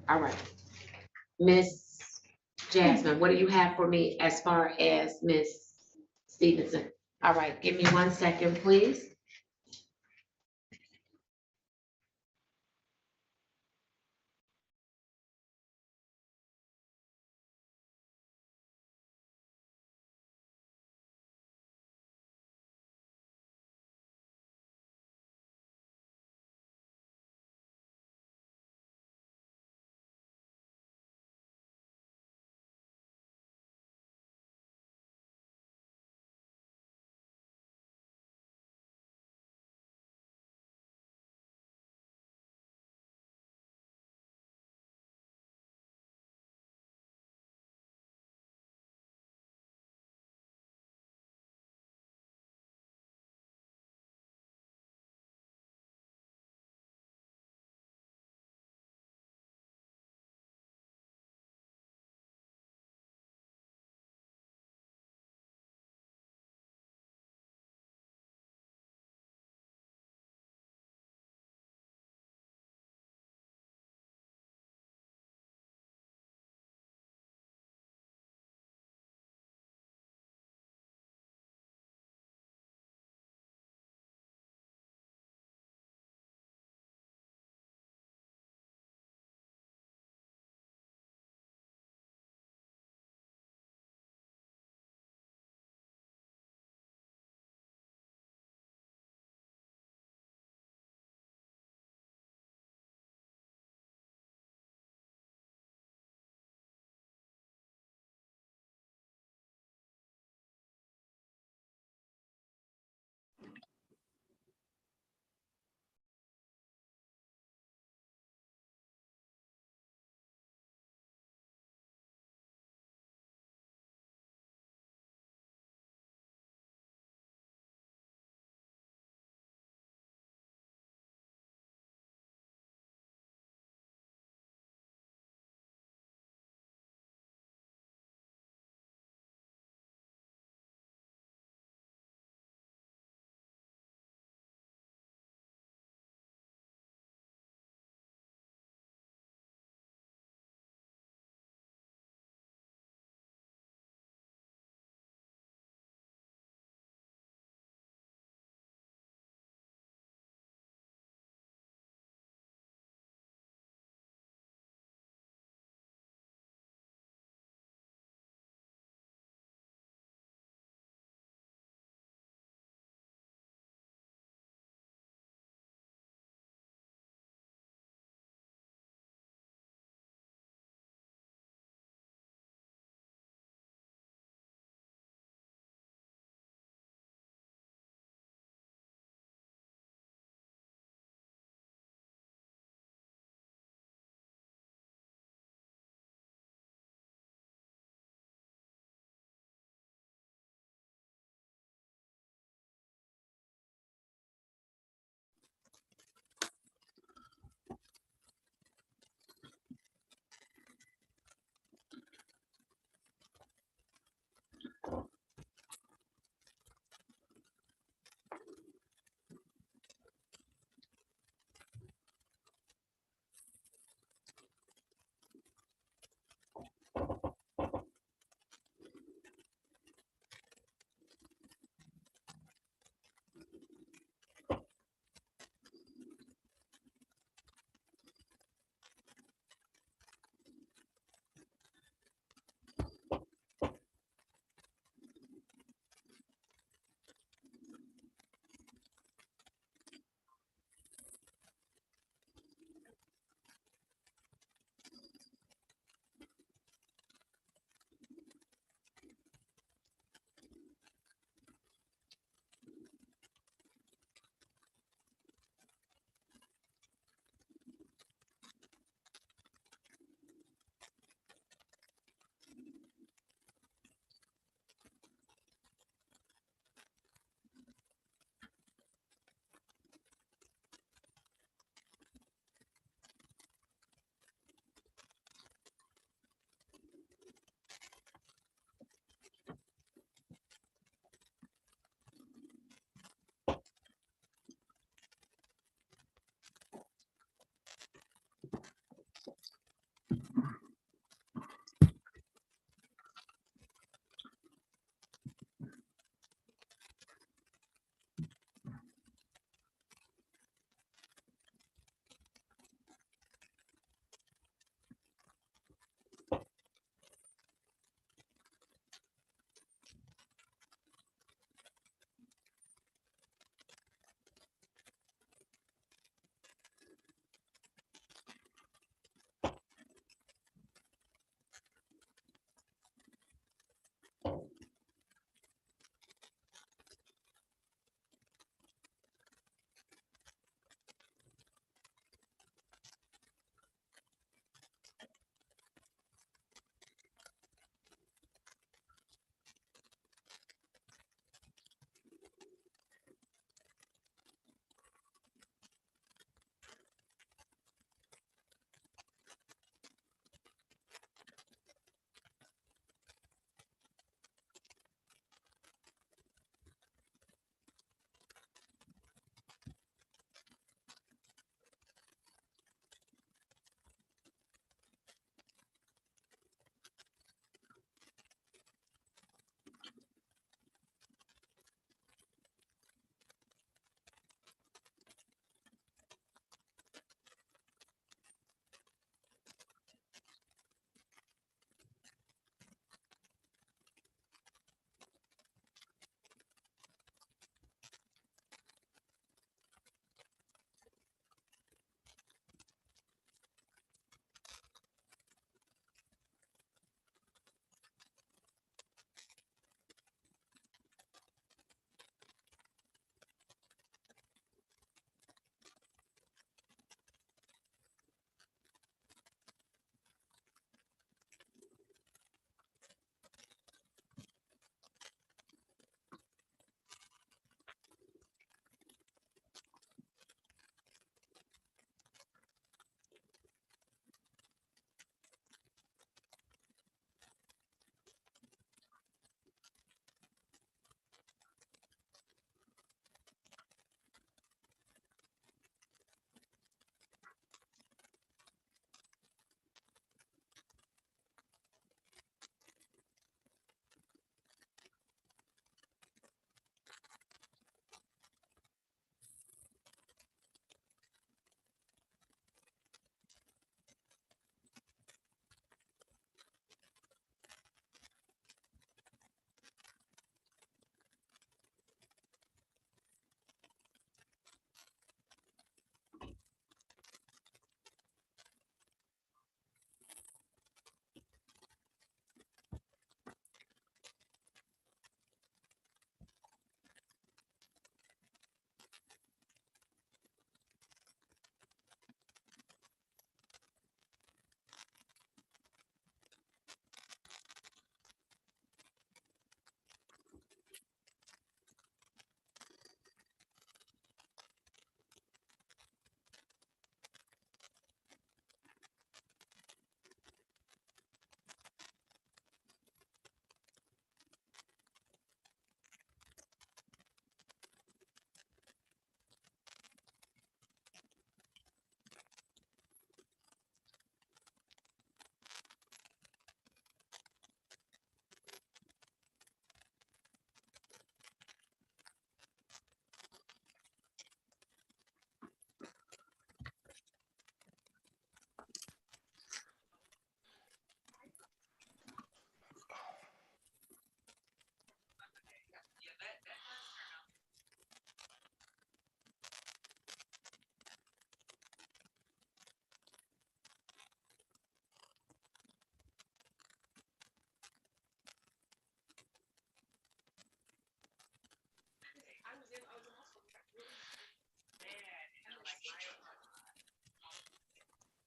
All right. Miss Jasmine, what do you have for me as far as Miss Stevenson? All right, give me 1 second, please.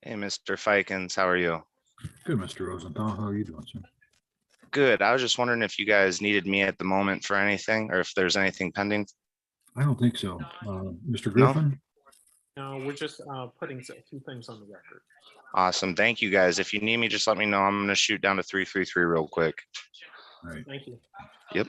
Hey, Mr. Fikens, how are you? Good, Mr. Rosenthal. How are you doing, sir? Good. I was just wondering if you guys needed me at the moment for anything, or if there's anything pending. I don't think so. Mr. No? Griffin? No, we're just putting a few things on the record. Awesome. Thank you, guys. If you need me, just let me know. I'm going to shoot down to 333 real quick. All right. Thank you. Yep.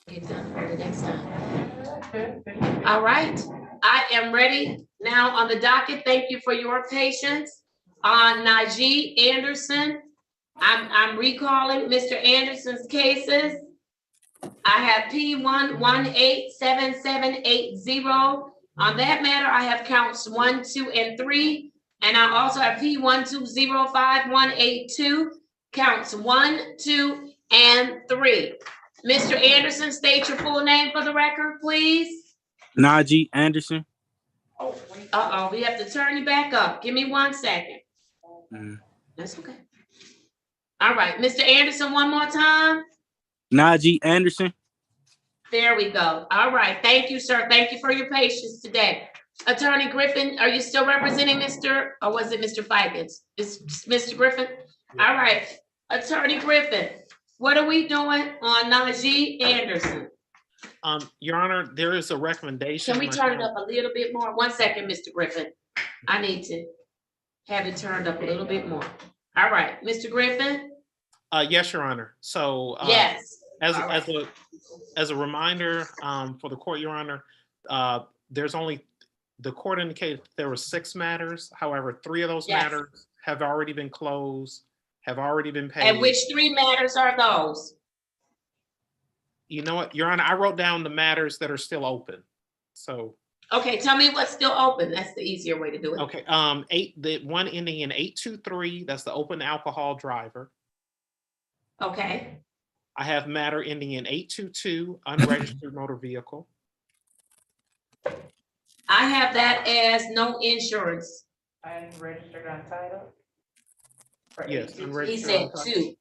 Get done for the next time. All right, I am ready now on the docket. Thank you for your patience. On Najee Anderson, I'm recalling Mr. Anderson's cases. I have P1187780. On that matter, I have counts 1, 2, and 3. And I also have P1205182, counts 1, 2, and 3. Mr. Anderson, state your full name for the record, please. Najee Anderson. Uh-oh, we have to turn you back up. Give me 1 second. That's okay. All right, Mr. Anderson, one more time. Najee Anderson. There we go. All right, thank you, sir. Thank you for your patience today. Attorney Griffin, are you still representing Mr. or was it Mr. Fikens? It's Mr. Griffin? All right, Attorney Griffin, what are we doing on Najee Anderson? Your Honor, there is a recommendation. Can we turn it up a little bit more? 1 second, Mr. Griffin. I need to have it turned up a little bit more. All right, Mr. Griffin? Yes, Your Honor. So Yes. as a reminder for the court, Your Honor, the court indicated there were 6 matters. However, 3 of those matters have already been closed, have already been paid. And which 3 matters are those? You know what, Your Honor, I wrote down the matters that are still open. So. Okay, tell me what's still open. That's the easier way to do it. Okay, the one ending in 823, that's the open alcohol driver. Okay. I have matter ending in 822, unregistered motor vehicle. I have that as no insurance. Unregistered untitled? Yes, unregistered. He said untitled. 2,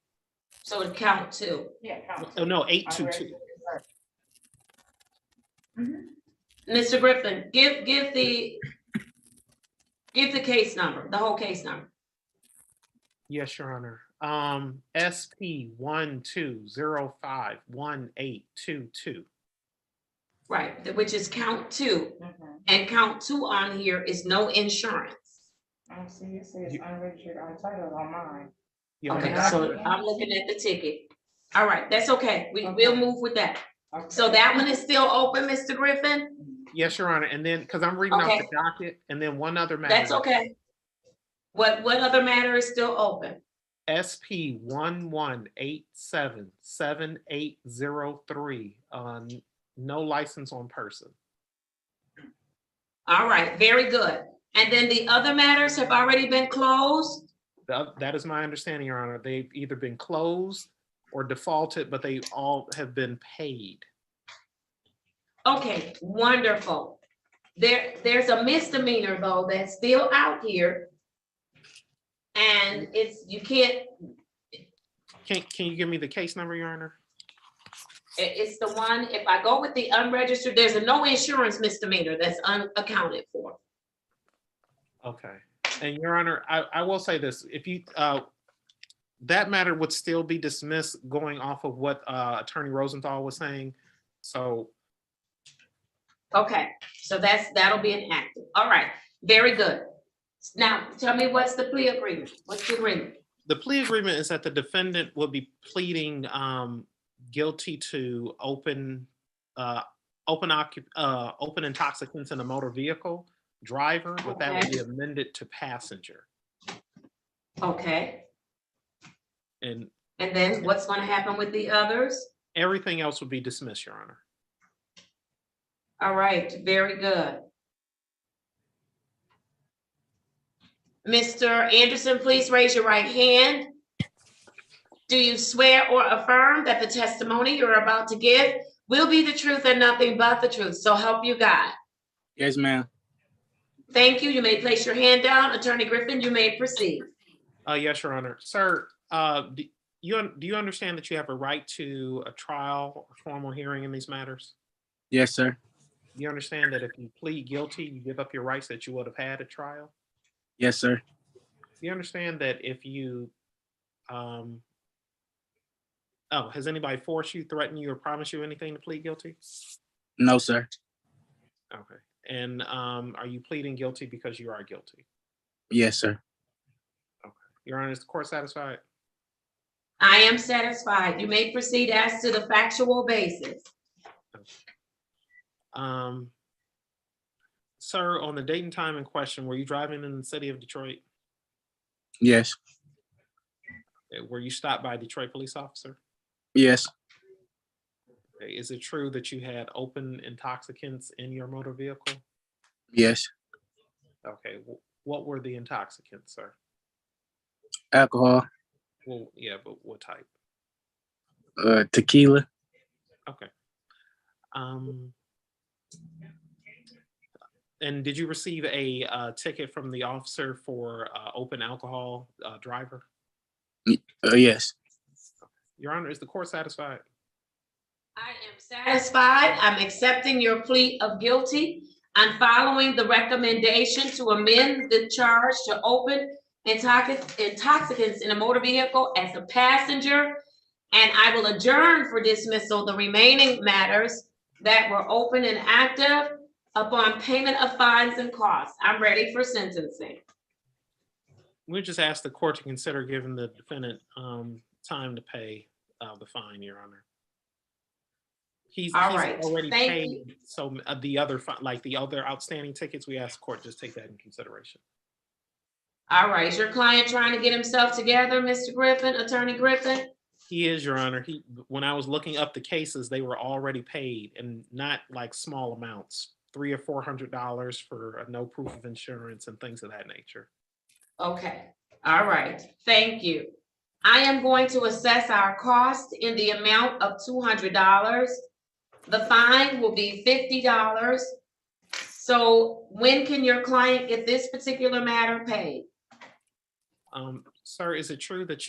so it count 2. Yeah, count. Oh, no, 822. Mr. Griffin, give the case number, the whole case number. Yes, Your Honor. SP 12051822. Right, which is count 2. And count 2 on here is no insurance. See, it says unregistered untitled on mine. Okay, so I'm looking at the ticket. All right, that's okay. We'll move with that. Okay. So that one is still open, Mr. Griffin? Yes, Your Honor. And then, because I'm reading off the docket, and then one other matter. That's okay. What other matter is still open? SP 11877803 on no license on person. All right, very good. And then the other matters have already been closed? That is my understanding, Your Honor. They've either been closed or defaulted, but they all have been paid. Okay, wonderful. There's a misdemeanor though that's still out here. And you can't. Can you give me the case number, Your Honor? It's the one, if I go with the unregistered, there's a no insurance misdemeanor that's unaccounted for. Okay. And Your Honor, I will say this, if you, that matter would still be dismissed going off of what Attorney Rosenthal was saying. So, Okay, so that'll be enacted. All right, very good. Now, tell me what's the plea agreement? What's the agreement? the plea agreement is that the defendant will be pleading guilty to open intoxicants in a motor vehicle driver, but that will be amended to passenger. Okay, And and then what's gonna happen with the others? everything else would be dismissed, Your Honor. All right, very good. Mr. Anderson, please raise your right hand. Do you swear or affirm that the testimony you're about to give will be the truth and nothing but the truth? So help you God. Yes, ma'am. Thank you. You may place your hand down. Attorney Griffin, you may proceed. Yes, Your Honor. Sir, do you understand that you have a right to a trial or formal hearing in these matters? Yes, sir. Do you understand that if you plead guilty, you give up your rights that you would have had at trial? Yes, sir. Do you understand that if you, has anybody forced you, threatened you, or promised you anything to plead guilty? No, sir. Okay. And are you pleading guilty because you are guilty? Yes, sir. Your Honor, is the court satisfied? I am satisfied. You may proceed as to the factual basis. Sir, on the date and time in question, were you driving in the city of Detroit? Yes. Were you stopped by a Detroit police officer? Yes. Okay. Is it true that you had open intoxicants in your motor vehicle? Yes. Okay. What were the intoxicants, sir? Alcohol. Well, yeah, but what type? Tequila. Okay. And did you receive a ticket from the officer for open alcohol driver? Yes. Your Honor, is the court satisfied? I am satisfied. I'm accepting your plea of guilty. I'm following the recommendation to amend the charge to open intoxicants in a motor vehicle as a passenger. And I will adjourn for dismissal the remaining matters that were open and active upon payment of fines and costs. I'm ready for sentencing. We just asked the court to consider giving the defendant time to pay the fine, Your Honor. He's already Thank paid. you. So the other, like the other outstanding tickets, we asked the court just take that in consideration. All right, is your client trying to get himself together, Mr. Griffin, Attorney Griffin? He is, Your Honor. When I was looking up the cases, they were already paid, and not like small amounts, $300 or $400 for no proof of insurance and things of that nature. Okay, all right, thank you. I am going to assess our cost in the amount of $200. The fine will be $50. So when can your client get this particular matter paid? Sir, is it true that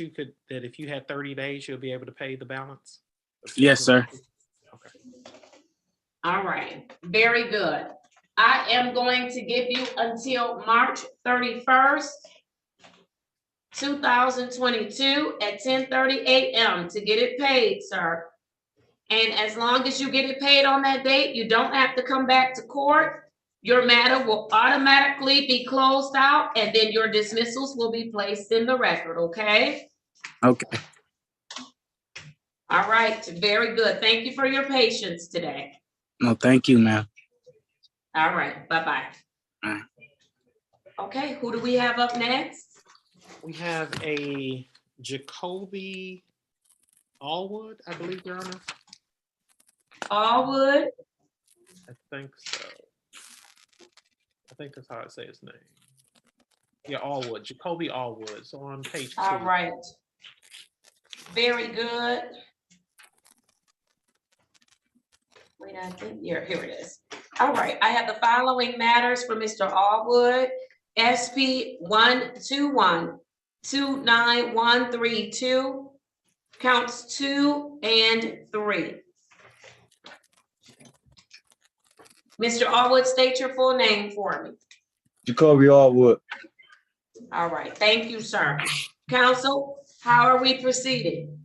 that if you had 30 days, you'll be able to pay the balance? Yes, sir. Okay. All right, very good. I am going to give you until March 31st, 2022 at 10:30 a.m. to get it paid, sir. And as long as you get it paid on that date, you don't have to come back to court. Your matter will automatically be closed out, and then your dismissals will be placed in the record, okay? Okay. All right, very good. Thank you for your patience today. No, thank you, ma'am. All right, bye-bye. All right. Okay, who do we have up next? We have a Jacoby Allwood, I believe, Your Honor. Allwood. I think so. I think that's how I say his name. Yeah, Allwood, Jacoby Allwood. So on page 2. All right. Very good. Wait, I think here it is. All right, I have the following matters for Mr. Allwood. SP 121-29132, counts 2 and 3. Mr. Allwood, state your full name for me. Jacoby Allwood. All right, thank you, sir. Counsel, how are we proceeding?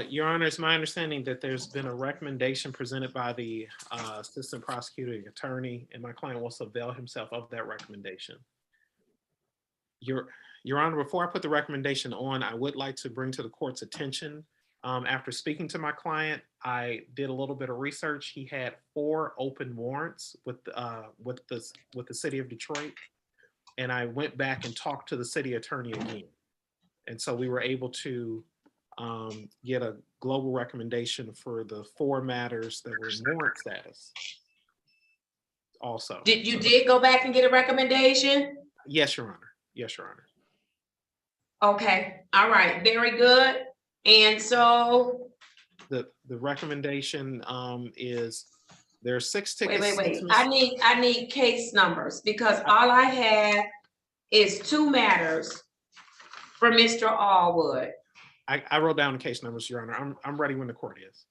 Your Honor, it's my understanding that there's been a recommendation presented by the Assistant Prosecuting Attorney, and my client wants to avail himself of that recommendation. Your Honor, before I put the recommendation on, I would like to bring to the court's attention, after speaking to my client, I did a little bit of research. He had 4 open warrants with the city of Detroit, and I went back and talked to the city attorney again. And so we were able to get a global recommendation for the 4 matters that were in warrant status. Also, You did go back and get a recommendation? yes, Your Honor. Yes, Your Honor. Okay, all right, very good. And so, The recommendation is there are 6 tickets. wait. I need case numbers because all I have is 2 matters for Mr. Allwood. I wrote down the case numbers, Your Honor. I'm ready when the court is.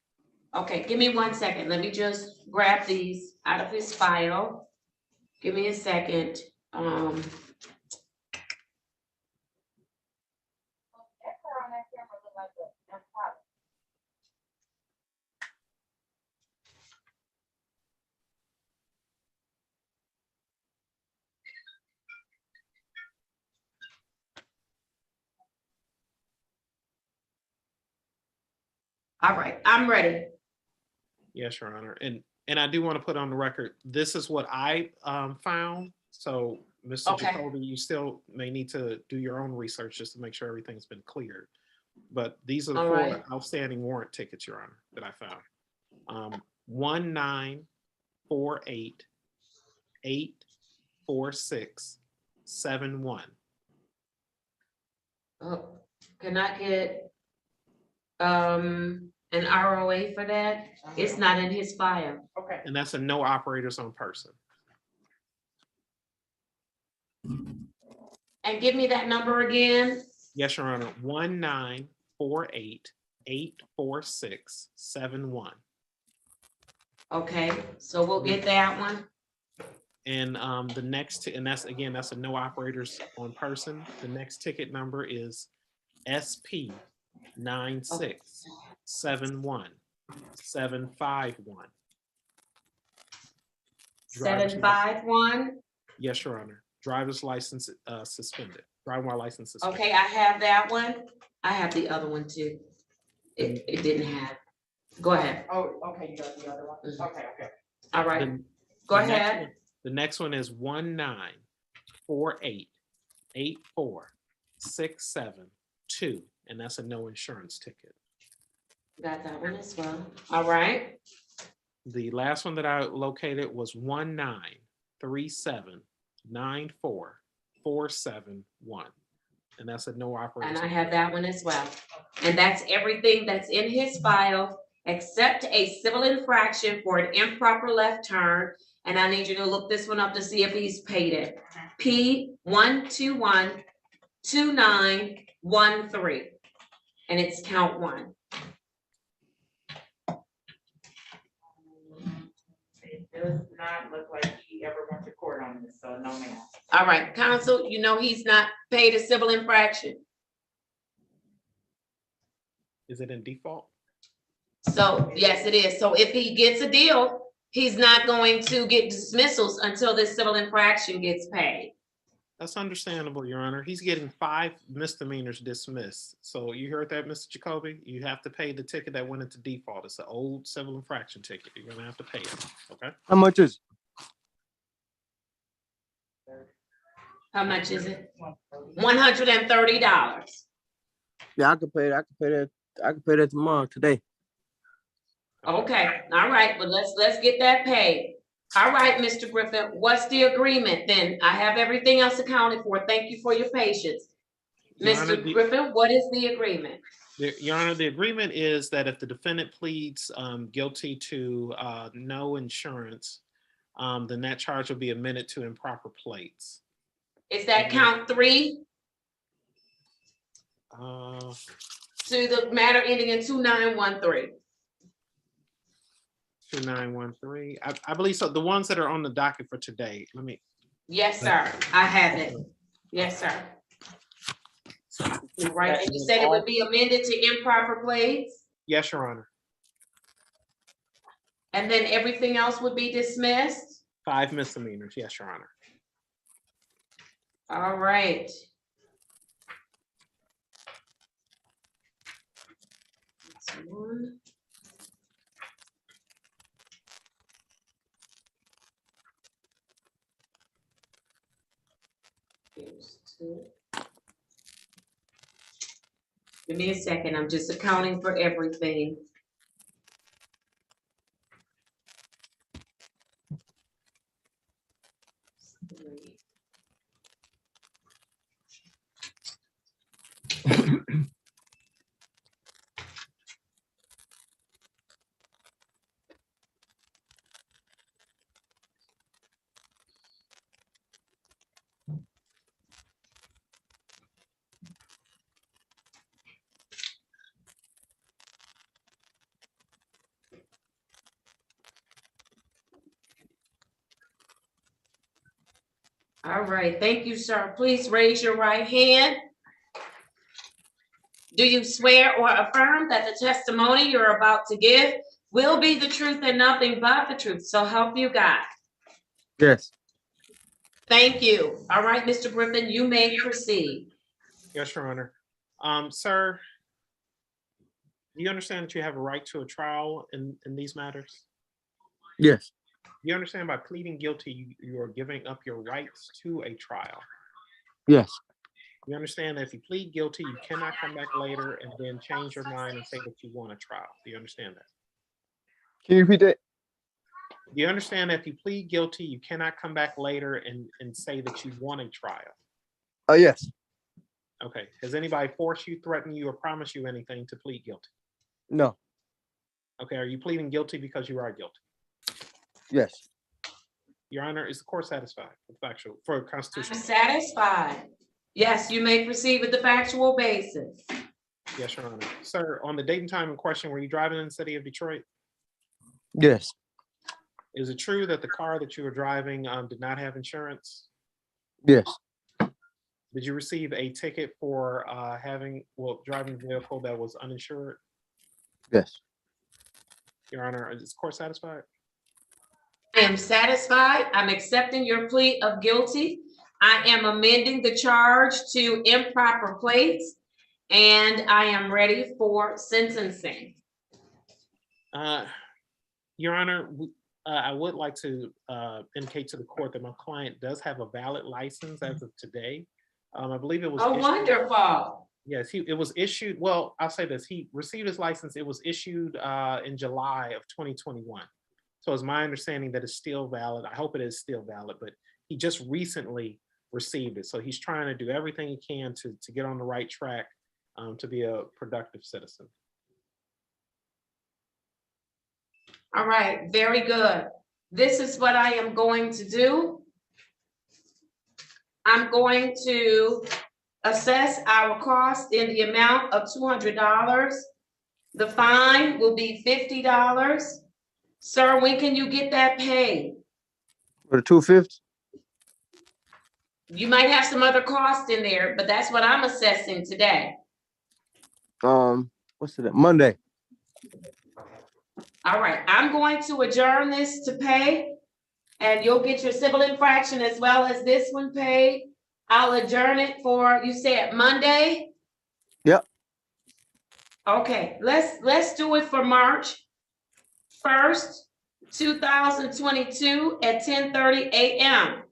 Okay, give me 1 second. Let me just grab these out of his file. Give me a second. All right, I'm ready. Yes, Your Honor. And I do want to put on the record, this is what I found. So, Mr. Okay. Jacoby, you still may need to do your own research just to make sure everything's been cleared. But these are the All 4 right. outstanding warrant tickets, Your Honor, that I found. 1948-846-71. Oh, can I get an ROA for that? It's not in his file. Okay. And that's a no operators on person. And give me that number again. Yes, Your Honor. 1948-846-71. Okay, so we'll get that one. And the next, and that's a no operators on person. The next ticket number is SP 9671751. 751. Yes, Your Honor. Driver's license suspended. Driver license suspended. Okay, I have that one. I have the other one too. It didn't have. Go ahead. Oh, okay, you got the other one. Mhm. Okay. All right, The- go the next ahead. one- The next one is 1948-84672, and that's a no insurance ticket. Got that one as well. All right. The last one that I located was 1937944771, and that's a no operators. And I have that one as well. And that's everything that's in his file, except a civil infraction for an improper left turn. And I need you to look this one up to see if he's paid it. P1212913. And it's count 1. It does not look like he ever went to court on this, so no ma'am. All right, counsel, you know he's not paid a civil infraction. Is it in default? So, yes, it is. So if he gets a deal, he's not going to get dismissals until this civil infraction gets paid. That's understandable, Your Honor. He's getting 5 misdemeanors dismissed. So you heard that, Mr. Jacoby? You have to pay the ticket that went into default. It's an old civil infraction ticket. You're gonna have to pay it, okay? How much is How much is it? $130. Yeah, I can pay that. I can pay that tomorrow, today. Okay, all right, but let's get that paid. All right, Mr. Griffin, what's the agreement then? I have everything else accounted for. Thank you for your patience. Your Honor, Mr. Griffin, what is the agreement? Your Honor, the agreement is that if the defendant pleads guilty to no insurance, then that charge will be amended to improper plates. Is that count 3 Uh, to the matter ending in 2913? 2913. I believe so. The ones that are on the docket for today. Let me Yes, sir. I have it. Yes, sir. Right, and you said it would be amended to improper plates, Yes, Your Honor. and then everything else would be dismissed? 5 misdemeanors. Yes, Your Honor. All right. That's one. Here's two. Give me a second, I'm just accounting for everything. Three. All right, thank you, sir. Please raise your right hand. Do you swear or affirm that the testimony you're about to give will be the truth and nothing but the truth? So help you God. Yes. Thank you. All right, Mr. Griffin, you may proceed. Yes, Your Honor. Sir, do you understand that you have a right to a trial in these matters? Yes. You understand by pleading guilty, you are giving up your rights to a trial. Yes. You understand that if you plead guilty, you cannot come back later and then change your mind and say that you want a trial. Do you understand that? Can you repeat that? Do you understand that if you plead guilty, you cannot come back later and say that you want a trial? Oh, yes. Okay. Has anybody forced you, threatened you, or promised you anything to plead guilty? No. Okay. Are you pleading guilty because you are guilty? Yes. Your Honor, is the court satisfied with factual for I'm constitutional? satisfied. Yes, you may proceed with the factual basis. Yes, Your Honor. Sir, on the date and time in question, were you driving in the city of Detroit? Yes. Is it true that the car that you were driving did not have insurance? Yes. Did you receive a ticket for driving a vehicle that was uninsured? Yes. Your Honor, is this court satisfied? I am satisfied. I'm accepting your plea of guilty. I am amending the charge to improper plates, and I am ready for sentencing. Your Honor, I would like to indicate to the court that my client does have a valid license as of today. I believe it was. Oh, issued- wonderful. Yes, it was issued. Well, I'll say this: he received his license. It was issued in July of 2021. So it's my understanding that it's still valid. I hope it is still valid, but he just recently received it. So he's trying to do everything he can to get on the right track to be a productive citizen. All right, very good. This is what I am going to do. I'm going to assess our cost in the amount of $200. The fine will be $50. Sir, when can you get that paid? For the 250? You might have some other cost in there, but that's what I'm assessing today. What's today? Monday. All right, I'm going to adjourn this to pay, and you'll get your civil infraction as well as this one paid. I'll adjourn it for, you said Monday? Yep. Okay, let's do it for March 1st, 2022 at 10:30 a.m.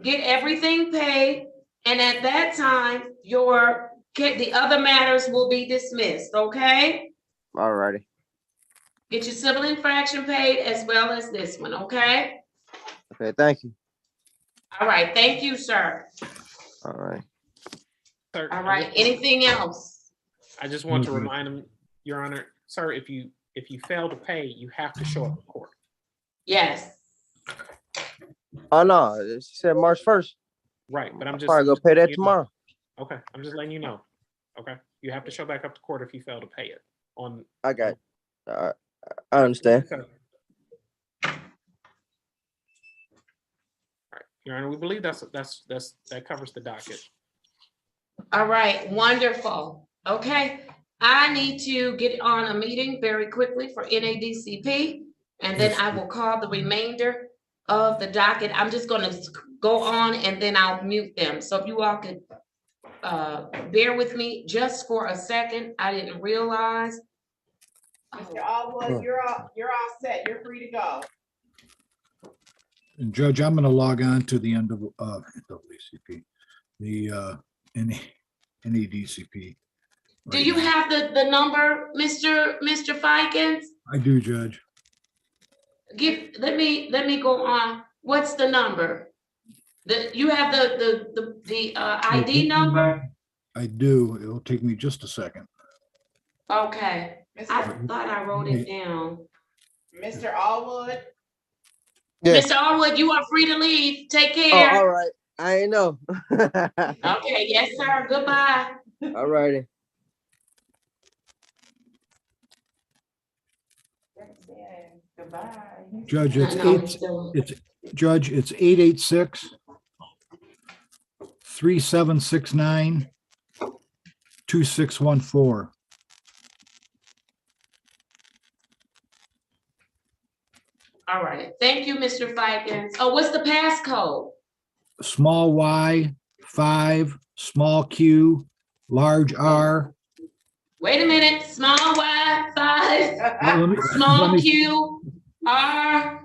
Get everything paid, and at that time, the other matters will be dismissed, okay? All righty. Get your civil infraction paid as well as this one, okay? Okay, thank you. All right, thank you, sir. All right. Sir, All right, anything else? I just want to Okay. remind him, Your Honor, sir, if you fail to pay, you have to show up in court. Yes. Oh, no, she said March 1st. Right, but I'm just Probably go pay that tomorrow. Okay, I'm just letting you know. Okay, you have to show back up to court if you fail to pay it. On I got it. All right. I understand. Okay. All right. Your Honor, we believe that covers the docket. All right, wonderful. Okay, I need to get on a meeting very quickly for NADCP, and then Yes. I will call the remainder of the docket. I'm just gonna go on and then I'll mute them. So if you all could bear with me just for a second. I didn't realize. Mr. Allwood, you're all set. You're free to go. And Judge, I'm going to log on to the end of NAACP, the NADCP. Do right you now. have the number, Mr. Fikens? I do, Judge. Let me go on. What's the number? You have the ID number? I do. It'll take me just a second. Okay, I Mr. thought I wrote it down. Mr. Allwood, Yes. Mr. Allwood, you are free to leave. Take Oh, all care. right. I ain't know. Okay, yes, sir. Goodbye. All righty. goodbye. Judge, it's No, eight, he's still- Judge, it's 886-3769-2614. All right. Thank you, Mr. Fikens. Oh, what's the passcode? Small y, 5, small q, large r. Wait a minute. Small y, 5, Let me- small let me- q, r.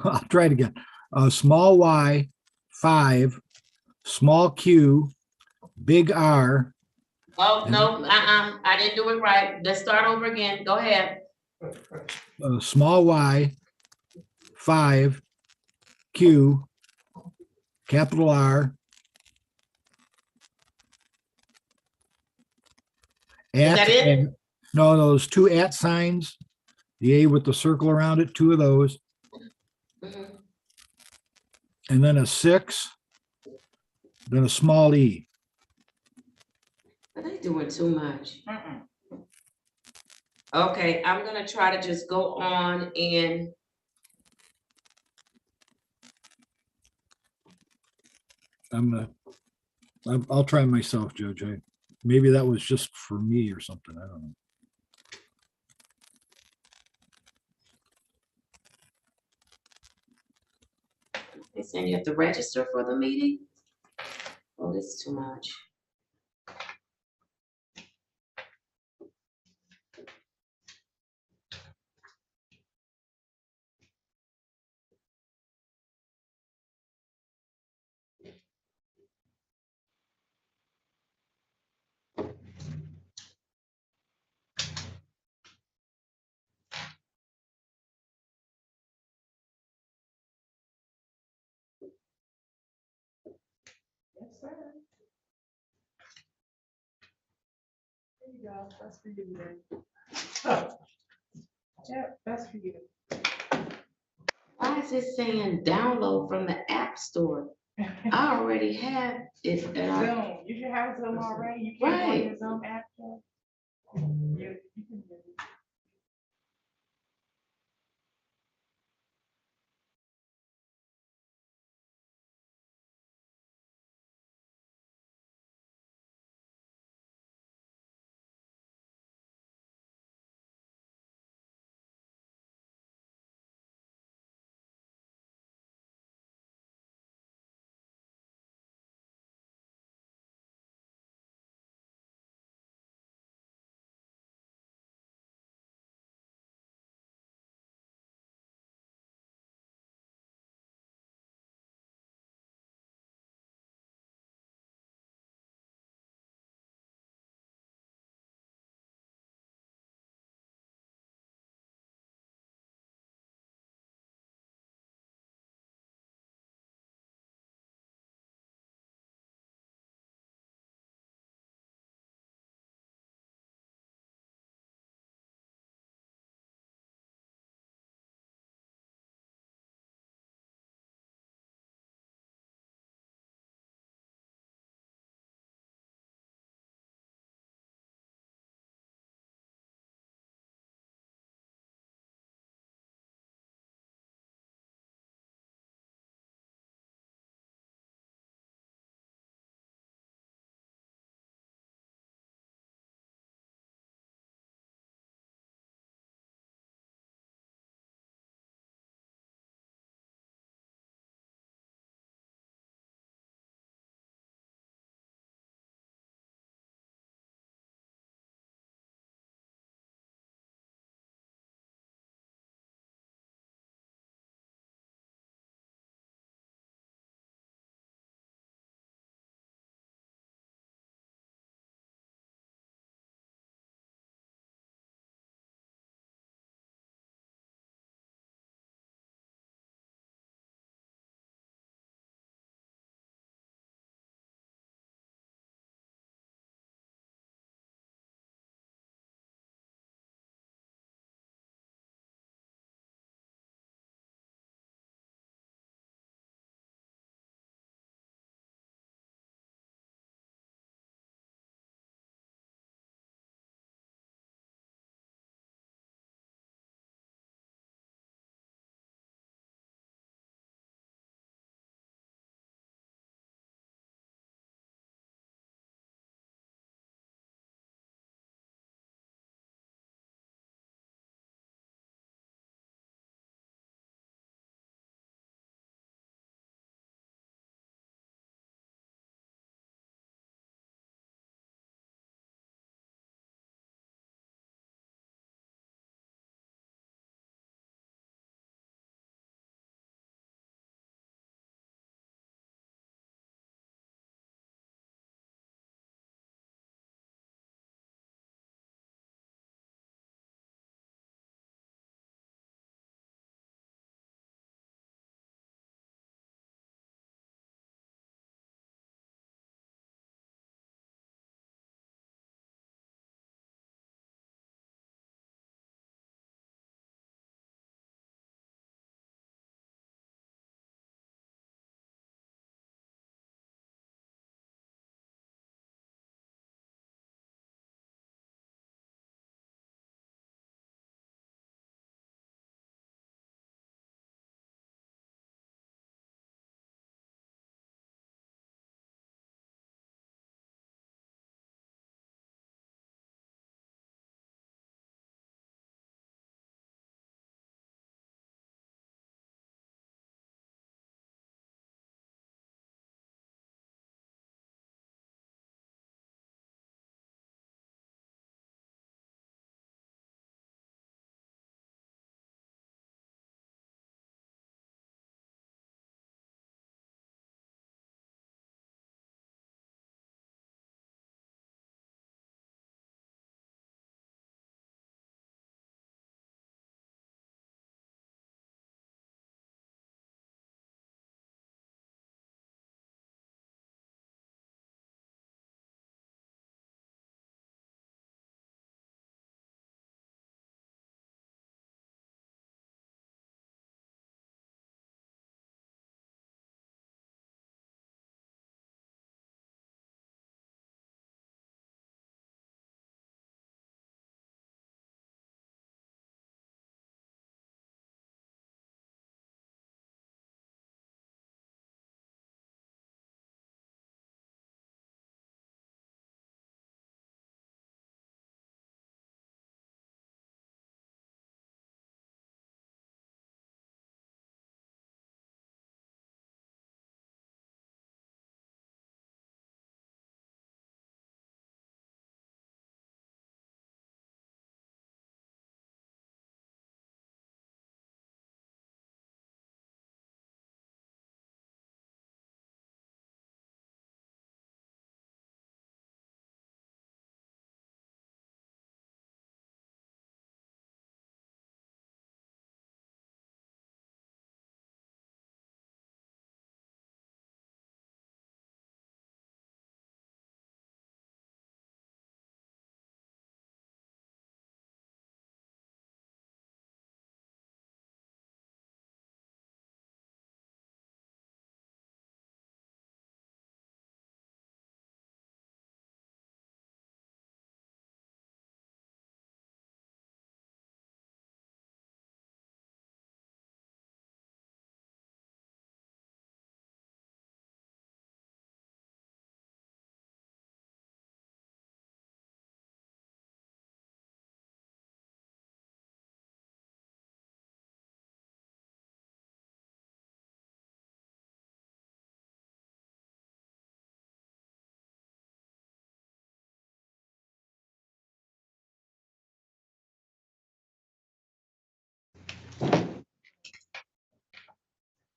I'll try it again. Small y, 5, small q, big R, Oh, no, I didn't do it right. Let's start over again. Go ahead. small y, 5, q, capital R. that it? and- No, those two at signs, the A with the circle around it, two of those, Mhm. and then a 6, then a small e. Are they doing too much? Mm-mm. Okay, I'm gonna try to just go on and. I'll try myself, Judge. Maybe that was just for me or something. I don't know. They saying you have to register for the meeting? Oh, this is too much. Yes, sir. There you go. That's for you, man. Yep, that's for you. Why is it saying download from the App Store? I already have it. Zoom, you should have Zoom already. You can't go on Right. your Zoom app. You can do it.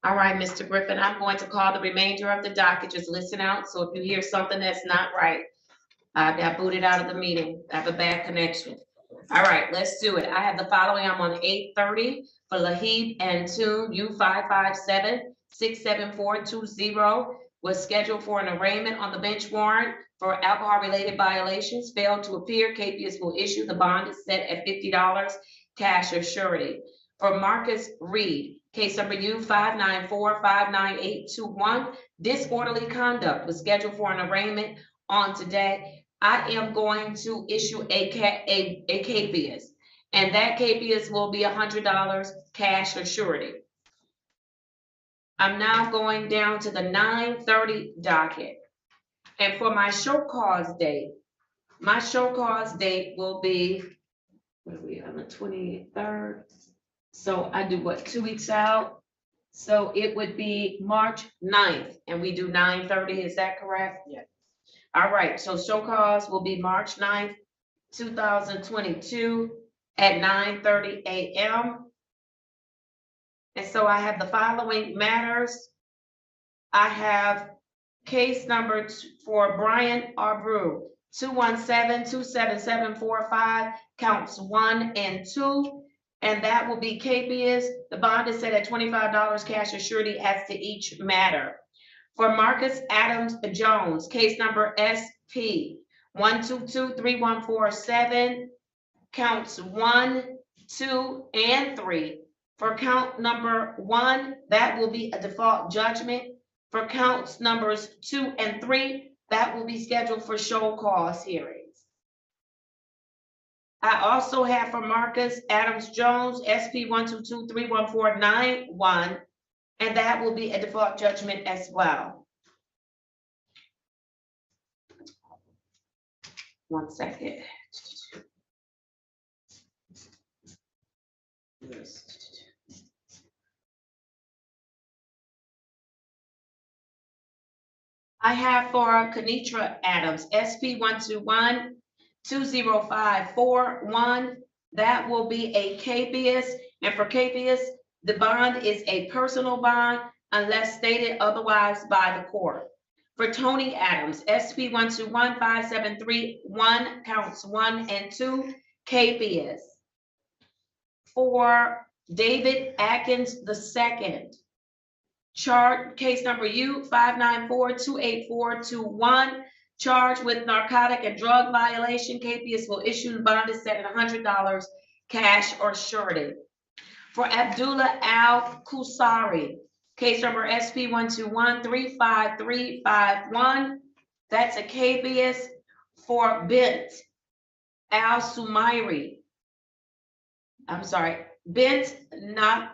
All right, Mr. Griffin, I'm going to call the remainder of the docket. Just listen out. So if you hear something that's not right, I got booted out of the meeting. I have a bad connection. All right, let's do it. I have the following. I'm on 8:30 for Lahib and Tune U557-67420 was scheduled for an arraignment on the bench warrant for alcohol-related violations. Failed to appear. KPS will issue. The bond is set at $50 cash or surety. For Marcus Reed, case number U594-59821, disorderly conduct was scheduled for an arraignment on today. I am going to issue a KPS, and that KPS will be $100 cash or surety. I'm now going down to the 9:30 docket. And for my show cause date will be, what are we on the 23rd? So I do what, 2 weeks out? So it would be March 9th, and we do 9:30, is that correct? Yeah. All right, so show cause will be March 9th, 2022 at 9:30 a.m. And so I have the following matters. I have case number for Brian Arbrew, 217-27745, counts 1 and 2. And that will be KPS. The bond is set at $25 cash or surety as to each matter. For Marcus Adams Jones, case number SP 1223147, counts 1, 2, and 3. For count number 1, that will be a default judgment. For counts numbers 2 and 3, that will be scheduled for show cause hearings. I also have for Marcus Adams Jones, SP 1223141, and that will be a default judgment as well. One second. I have for Kenitra Adams, SP 121-20541. That will be a KPS, and for KPS, the bond is a personal bond unless stated otherwise by the court. For Tony Adams, SP 1215731, counts 1 and 2, KPS. For David Atkins II, chart case number U594-28421, charged with narcotic and drug violation. KPS will issue. The bond is set at $100 cash or surety. For Abdullah Al Kusari, case number SP 121-35351, that's a KPS. For Bint Al Sumairi, Bint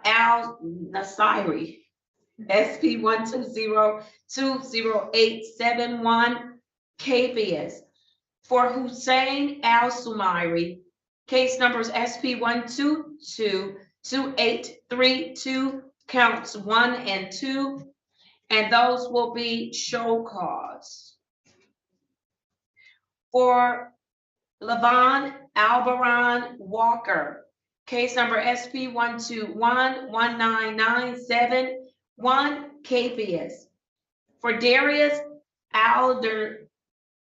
Al Nasiri, SP 120-20871, KPS. For Hussein Al Sumairi, case numbers SP 122-2832, counts 1 and 2, and those will be show cause. For Levon Albaran Walker, case number SP 121-19971, KPS. For Darius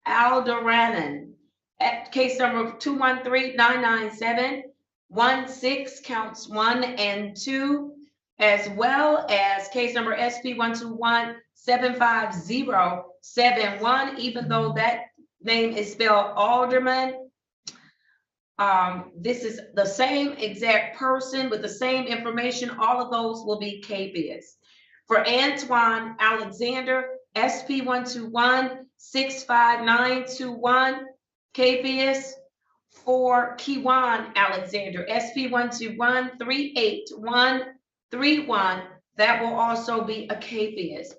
Alderanen, at case number 213-99716, counts 1 and 2, as well as case number SP 121-75071, even though that name is spelled Alderman. This is the same exact person with the same information. All of those will be KPS. For Antoine Alexander, SP 121-65921, KPS. For Kiwan Alexander, SP 121-38131, that will also be a KPS.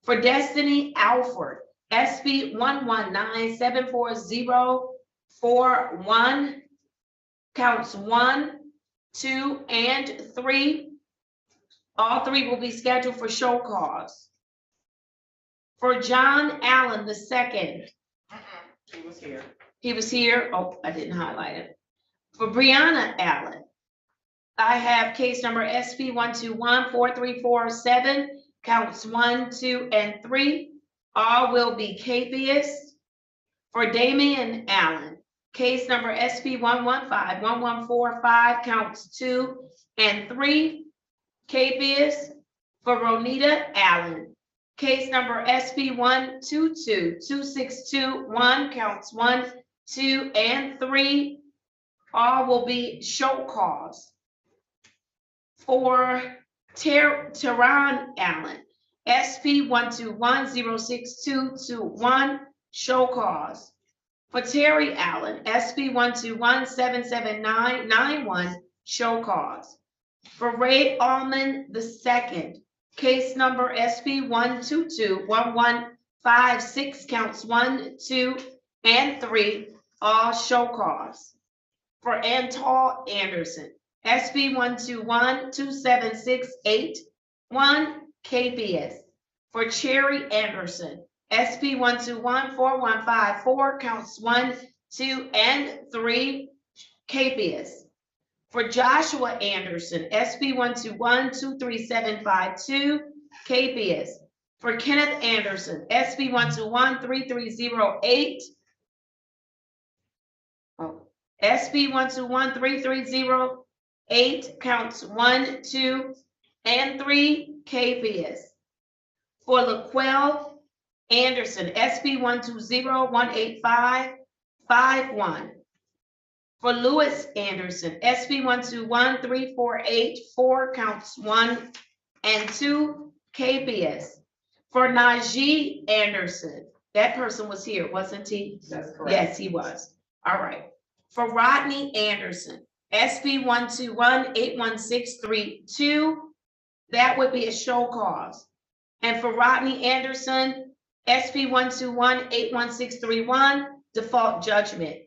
For Destiny Alford, SP 119-74041, counts 1, 2, and 3. All 3 will be scheduled for show cause. For John Allen II. He was here. He was here. Oh, I didn't highlight it. For Brianna Allen, I have case number SP 121-4347, counts 1, 2, and 3. All will be habeas. For Damian Allen, case number SP 115-1145, counts 2 and 3. Habeas. For Ronita Allen, case number SP 122-2621, counts 1, 2, and 3. All will be show cause. For Teron Allen, SP 121-06221, show cause. For Terry Allen, SP 121-77991, show cause. For Ray Allman II, case number SP 122-1156, counts 1, 2, and 3, all show cause. For Antal Anderson, SP 121-27681, KBS. For Cherry Anderson, SP 121-4154, counts 1, 2, and 3, KBS. For Joshua Anderson, SP 121-23752, KBS. For Kenneth Anderson, SP 121-3308. SP 121-3308, counts 1, 2, and 3, KBS. For Laquel Anderson, SP 120-18551. For Lewis Anderson, SP 121-3484, counts 1 and 2, KBS. For Najee Anderson, that person was here, wasn't he? That's correct. Yes, he was. All right. For Rodney Anderson, SP 121-81632, that would be a show cause. And for Rodney Anderson, SP 121-81631, default judgment.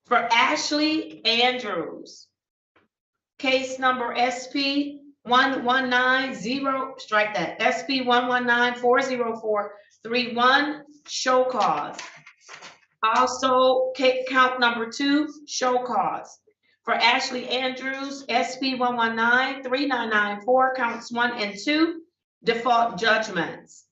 For Ashley Andrews, case number SP 1190, strike that, SP 119-40431, show cause. Also, count number 2, show cause. For Ashley Andrews, SP 119-3994, counts 1 and 2, default judgments.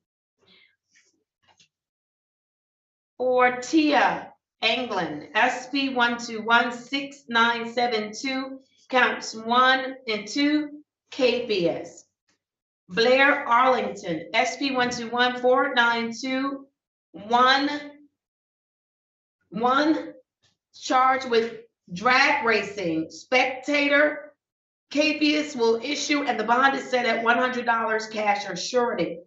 For Tia Anglin, SP 121-6972, counts 1 and 2, KBS. Blair Arlington, SP 121-492-1, charged with drag racing, spectator. KBS will issue and the bond is set at $100 cash or surety.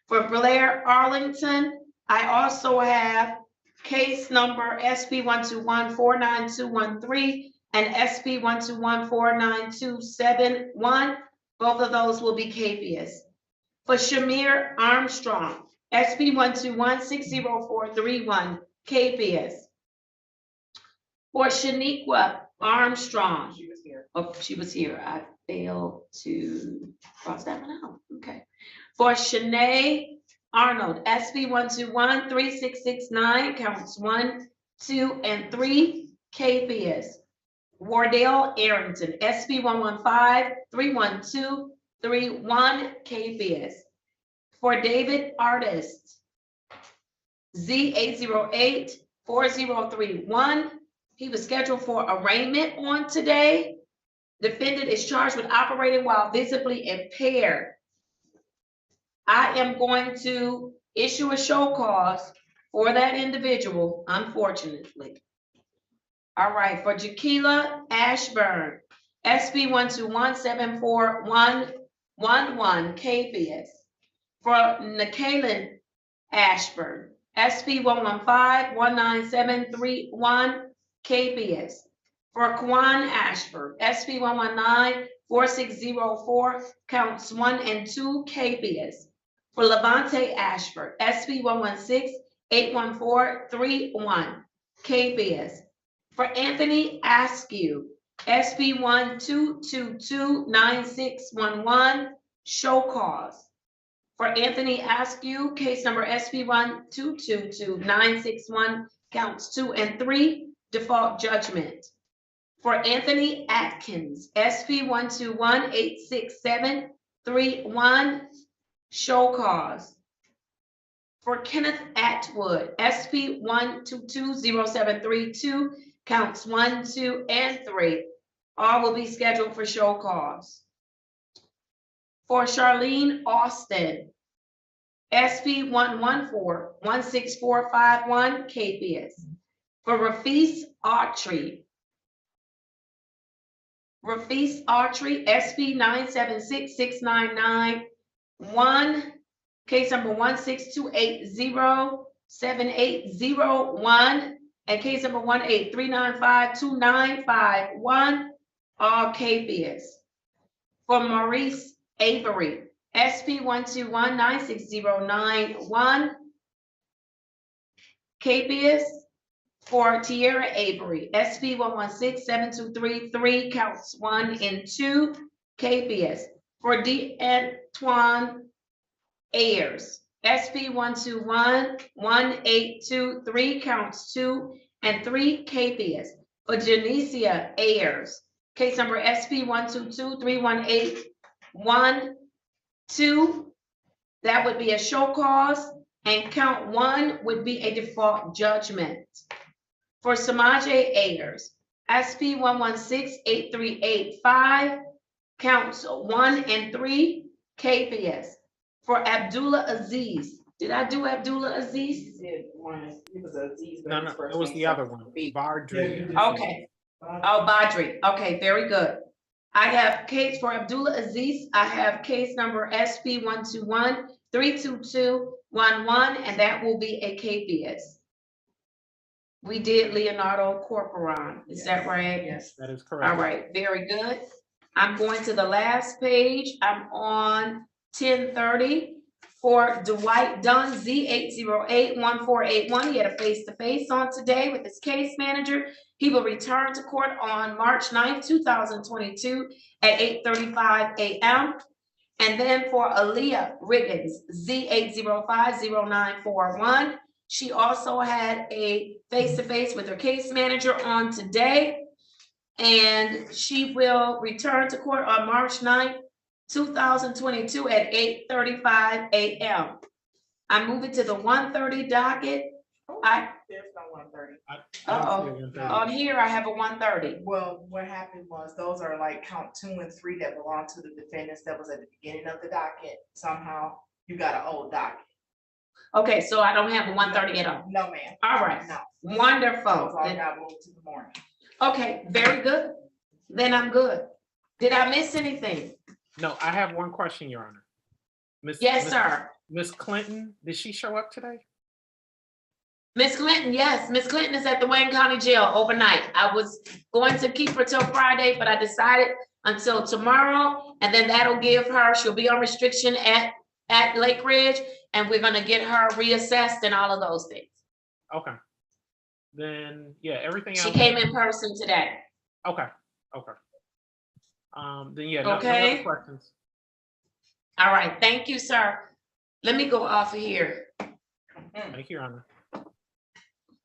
For Blair Arlington, I also have case number SP 121-49213 and SP 121-49271. Both of those will be KBS. For Shamir Armstrong, SP 121-60431, KBS. For Shaniqua Armstrong, She was here. oh, she was here. I failed to cross that one out. Okay. For Shanae Arnold, SP 121-3669, counts 1, 2, and 3, KBS. Wardell Arrington, SP 115-31231, KBS. For David Artist, Z808-4031, he was scheduled for arraignment on today. Defendant is charged with operating while visibly impaired. I am going to issue a show cause for that individual, unfortunately. All right, for Jaquila Ashburn, SP 121-74111, KBS. For Nikalin Ashburn, SP 115-19731, KBS. For Kwan Ashburn, SP 119-4604, counts 1 and 2, KBS. For Levante Ashford, SP 116-81431, KBS. For Anthony Askew, SP 122-9611, show cause. For Anthony Askew, case number SP 122-961, counts 2 and 3, default judgment. For Anthony Atkins, SP 121-86731, show cause. For Kenneth Atwood, SP 1220732, counts 1, 2, and 3, all will be scheduled for show cause. For Charlene Austin, SP 114-16451, KPS. For Rafis Autry, SP 9766991, case number 162807801, and case number 183952951, all KPS. For Maurice Avery, SP 121-96091, KPS. For Tierra Avery, SP 1167233, counts 1 and 2, KPS. For D'Antoine Ayers, SP 121-1823, counts 2 and 3, KPS. For Janicia Ayers, case number SP 1223181-2, that would be a show cause, and count 1 would be a default judgment. For Samaje Ayers, SP 1168385, counts 1 and 3, KPS. For Abdullah Aziz, did I do Abdullah Aziz? It was Aziz. No, it was the other one. Bardry. Okay. Oh, Badri. Okay, very good. I have case for Abdullah Aziz. I have case number SP 121-32211, and that will be a KPS. We did Leonardo Corporon. Is that right? Yes. That is correct. All right, very good. I'm going to the last page. I'm on 1030 for Dwight Dunn, Z8081481. He had a face-to-face on today with his case manager. He will return to court on March 9th, 2022 at 8:35 a.m. And then for Aaliyah Riggins, Z8050941. She also had a face-to-face with her case manager on today. And she will return to court on March 9th, 2022 at 8:35 a.m. I'm moving to the 1:30 docket. There's no 1:30. On here, I have a 1:30. Well, what happened was those are like count 2 and 3 that belong to the defendants that was at the beginning of the docket. Somehow you got an old docket. Okay, so I don't have a 1:30 at all. No, ma'am. All right, No. wonderful. Those all got moved to the morning. Okay, very good. Then I'm good. Did I miss anything? No, I have one question, Your Honor. Yes, sir. Miss Clinton, did she show up today? Miss Clinton, yes, Miss Clinton is at the Wayne County Jail overnight. I was going to keep her till Friday, but I decided until tomorrow, and then that'll give her, she'll be on restriction at Lake Ridge, and we're gonna get her reassessed and all of those things. Okay. Then, yeah, everything else. She came in person today. Okay. Then, yeah, no Okay. other questions. All right, thank you, sir. Let me go off of here. Thank you, Your Honor.